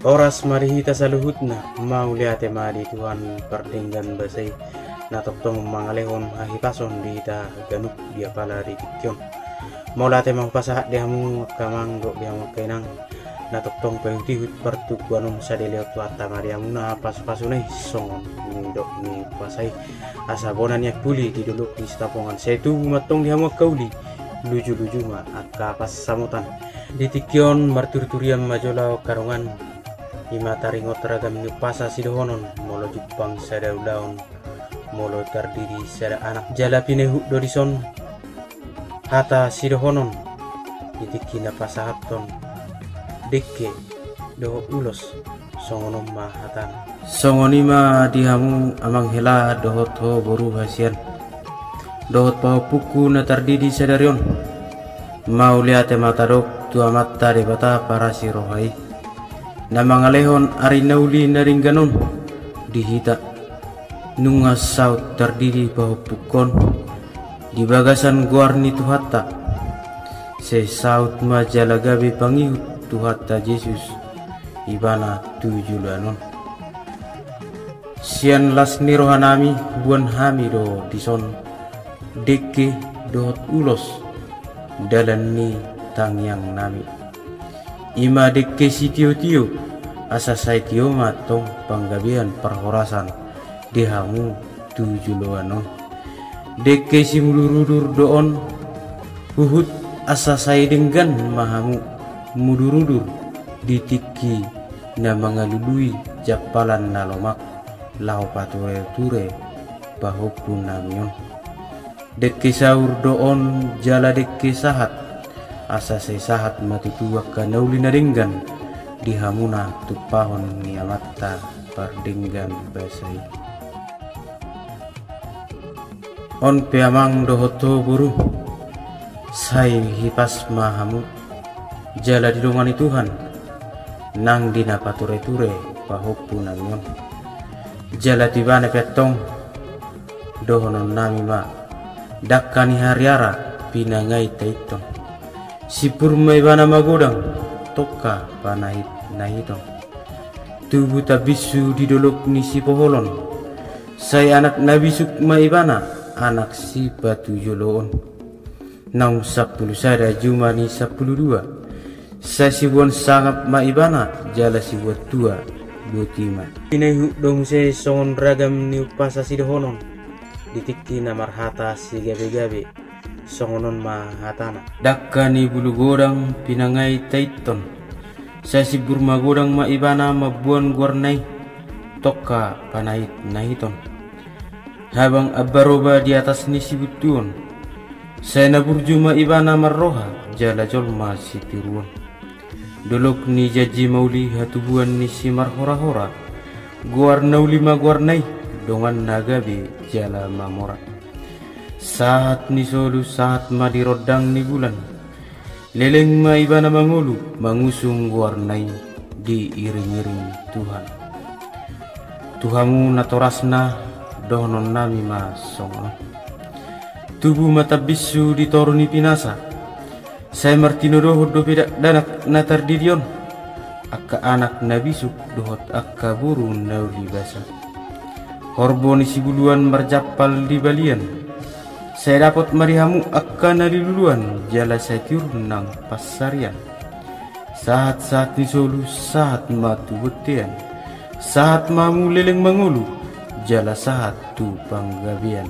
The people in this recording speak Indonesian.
Oras marihita sa luhut na mauliate mari Tuhan pardinggan basay natoktong mangalehon hahipason dita ganuk dia pala ritikyon maulate mahpasahat dihamu kamanggo dihamu kainang natoktong payutihut pertukuanum sa deleot wata mariamu na pas-pasunay songon nindok ni pasay asabonan yak puli di duluk di stapongan setu matong dihamu kauli luju-luju ma akapas samutan ditikyon martur-turiam majolau karungan imataringot ragam ni pasa sidohonon molo Jepang sada daun molo terdiri sada anak jala pinehu dorison hata sidohonon ditikina pasahaton dekke do ulos songonom mahatan songonima dihamu amang hela dohot ho boru hasian dohot pau puku na terdiri sadarion mau liate matadok tua mata debata para sirohai na mangalehon ari nauli naringganon dihita nungas saut terdiri bahu pukon di bagasan guarni tuhata se saut majalagabe pangihut tuhata Yesus ibana 7 lanon sian las ni rohanami buan hami do dison deke dohot ulos dalan ni tangyang nami ima deke si tio-tio asa sai tio matong panggabian perhorasan dihamu 7 loanon deke si mulurudur doon huhut asa sai denggan mahamu mudurudur ditiki na mangalului japalan nalomak lau pature-ture bahupun namion deke saur doon jala deke sahat asa say sahat matutuwak ka nauli na ringgan di hamuna tupahon ni amatta pardinggan basay on piamang dohoto buru say hipas mahamu jala dilungani Tuhan nang dinapature-ture pahupun namion jala tibane petong dohonon nami ma dakkani hariara pinangai taitong sipur may bana magodang toka panahit nahitong tubuh tabisu di dolok ni si poholon say anak nabisuk may bana anak si batu joloon naung 10 sada juma ni 12 sa sibuan sangap maibana jala sibuat tua butima pinehu dong se songon ragam ni upasa sidohonon ditikti na marhata si gabe-gabe songonon mahatana dakkani bulu godang pinangai taiton sa sibur magodang maibana mabuan guarnai toka panait nahiton habang abaroba di atas ni sibutuon saya naburju maibana marroha jala jolma si tiruan dolok ni jaji mauli hatubuan ni si marhora-hora guar nauli maguarnai dongan nagabe jala mamora saat ni solu saat madirodang ni bulan leleng maibana mangulu mangusung warnai diiring-iring Tuhan Tuhamu natorasna dohonon nami masong tubuh mata bisu ditoruni pinasa saya martino dohot do bedak danak natar didion akka anak nabisuk dohot akka burun nauli basa horboni si buluan marjapal di balian saya dapat marihamu akan naliluluan jala saya nang pasarian saat-saat ni solu saat matu betian saat mamu leleng mangulu jala saat tu panggabian